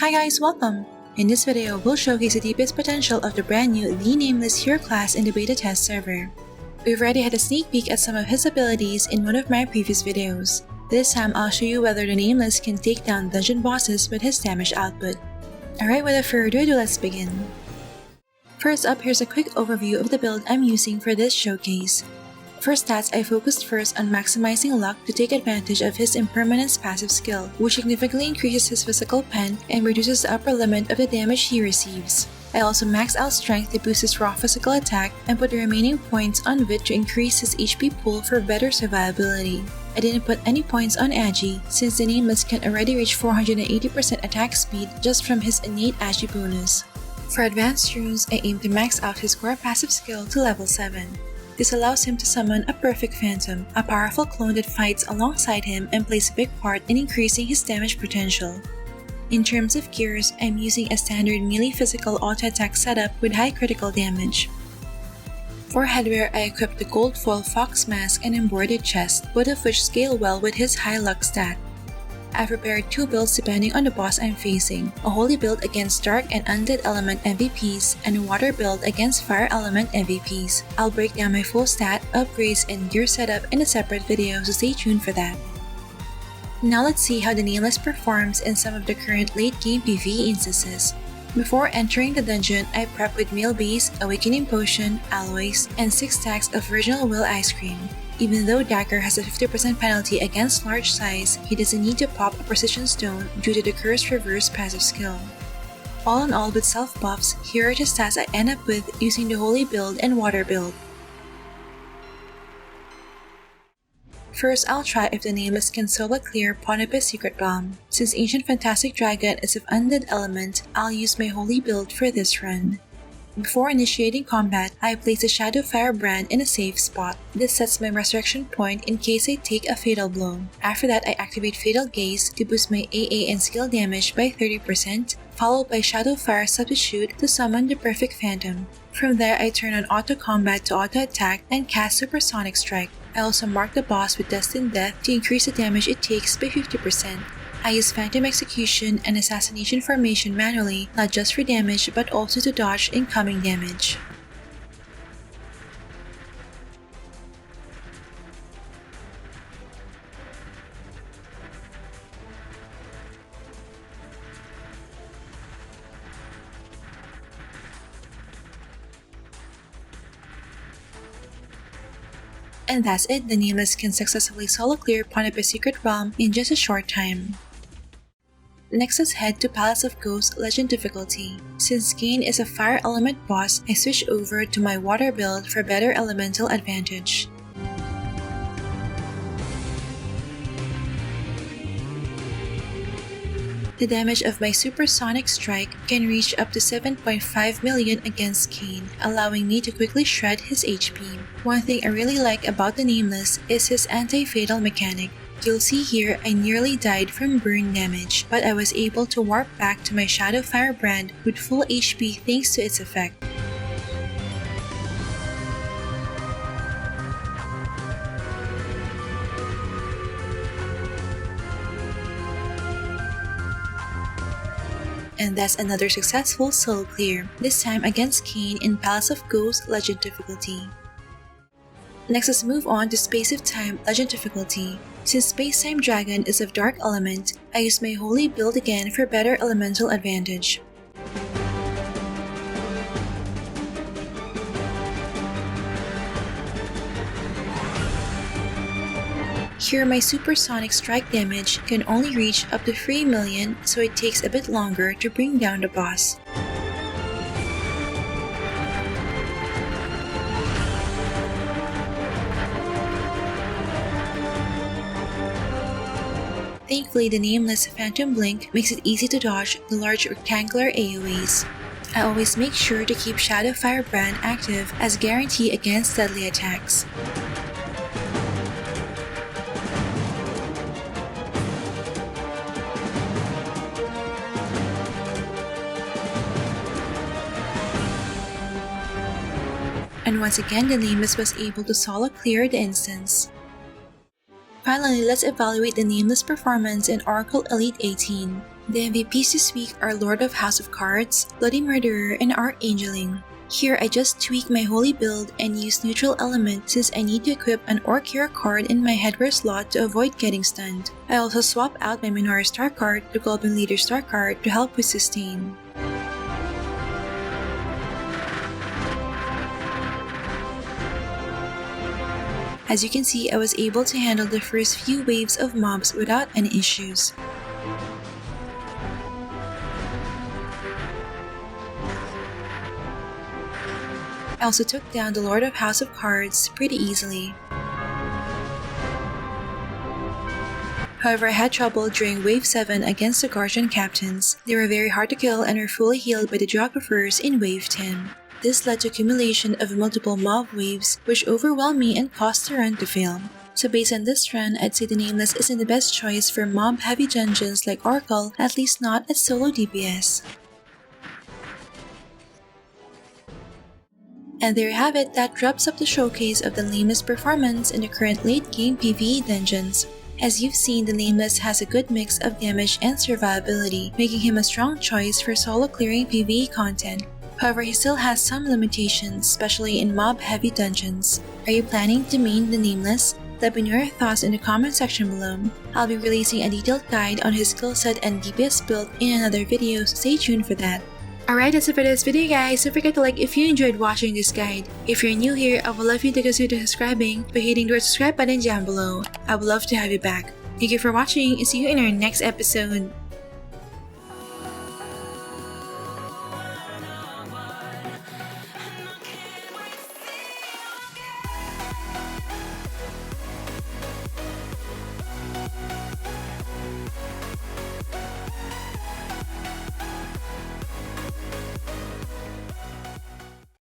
Hi guys, welcome! In this video, we'll showcase the DPS potential of the brand new The Nameless hero class in the beta test server. We've already had a sneak peek at some of his abilities in one of my previous videos. This time, I'll show you whether the Nameless can take down dungeon bosses with his damage output. Alright, without further ado, let's begin. First up, here's a quick overview of the build I'm using for this showcase. For stats, I focused first on maximizing luck to take advantage of his impermanence passive skill, which significantly increases his physical pen and reduces the upper limit of the damage he receives. I also maxed out strength to boost his raw physical attack and put the remaining points on wit to increase his HP pool for better survivability. I didn't put any points on Agi since the Nameless can already reach 480% attack speed just from his innate Agi bonus. For advanced runes, I aim to max out his core passive skill to level 7. This allows him to summon a Perfect Phantom, a powerful clone that fights alongside him and plays a big part in increasing his damage potential. In terms of gears, I'm using a standard melee physical auto-attack setup with high critical damage. For headwear, I equipped the gold foil fox mask and embroidered chest, both of which scale well with his high luck stat. I've prepared two builds depending on the boss I'm facing, a holy build against dark and undead element MVPs, and a water build against fire element MVPs. I'll break down my full stat, upgrades, and gear setup in a separate video, so stay tuned for that. Now let's see how the Nameless performs in some of the current late game PVE instances. Before entering the dungeon, I prep with meal base, awakening potion, alloys, and 6 stacks of original will ice cream. Even though Dagger has a 50% penalty against large size, he doesn't need to pop a precision stone due to the Curse Reverse passive skill. All in all, with self buffs, here are the stats I end up with using the holy build and water build. First, I'll try if the Nameless can solo clear Ponipus Secret Bomb. Since Ancient Fantastic Dragon is of undead element, I'll use my holy build for this run. Before initiating combat, I place a Shadow Firebrand in a safe spot. This sets my resurrection point in case I take a fatal blow. After that, I activate Fatal Gaze to boost my AA and skill damage by 30%, followed by Shadow Fire Substitute to summon the Perfect Phantom. From there, I turn on Auto Combat to Auto Attack and cast Supersonic Strike. I also mark the boss with Destined Death to increase the damage it takes by 50%. I use Phantom Execution and Assassination Formation manually, not just for damage but also to dodge incoming damage. And that's it, the Nameless can successfully solo clear Ponipus Secret Realm in just a short time. Next, let's head to Palace of Ghosts Legend difficulty. Since Gain is a fire element boss, I switch over to my water build for better elemental advantage. The damage of my Supersonic Strike can reach up to 7.5 million against Kain, allowing me to quickly shred his HP. One thing I really like about the Nameless is his anti-fatal mechanic. You'll see here I nearly died from burn damage, but I was able to warp back to my Shadow Firebrand with full HP thanks to its effect. And that's another successful solo clear, this time against Kain in Palace of Ghosts Legend difficulty. Next, let's move on to Space of Time Legend difficulty. Since Space Time Dragon is of dark element, I use my holy build again for better elemental advantage. Here, my Supersonic Strike damage can only reach up to 3 million, so it takes a bit longer to bring down the boss. Thankfully, the Nameless Phantom Blink makes it easy to dodge the large rectangular AoEs. I always make sure to keep Shadow Firebrand active as guarantee against deadly attacks. And once again, the Nameless was able to solo clear the instance. Finally, let's evaluate the Nameless performance in Oracle Elite 18. The MVPs this week are Lord of House of Cards, Bloody Murderer, and Archangeling. Here I just tweak my holy build and use neutral element since I need to equip an Orc Hero card in my headwear slot to avoid getting stunned. I also swap out my Minoru star card to Goblin Leader star card to help with sustain. As you can see, I was able to handle the first few waves of mobs without any issues. I also took down the Lord of House of Cards pretty easily. However, I had trouble during Wave 7 against the Guardian Captains. They were very hard to kill and were fully healed by the Geographers in Wave 10. This led to accumulation of multiple mob waves, which overwhelmed me and caused the run to fail. So based on this run, I'd say the Nameless isn't the best choice for mob-heavy dungeons like Oracle, at least not as solo DPS. And there you have it, that wraps up the showcase of the Nameless performance in the current late-game PVE dungeons. As you've seen, the Nameless has a good mix of damage and survivability, making him a strong choice for solo clearing PVE content. However, he still has some limitations, especially in mob-heavy dungeons. Are you planning to main the Nameless? Let me know your thoughts in the comment section below. I'll be releasing a detailed guide on his skill set and DPS build in another video, so stay tuned for that. Alright, that's it for this video guys. Don't forget to like if you enjoyed watching this guide. If you're new here, I would love you to consider subscribing by hitting the subscribe button down below. I would love to have you back. Thank you for watching and see you in our next episode.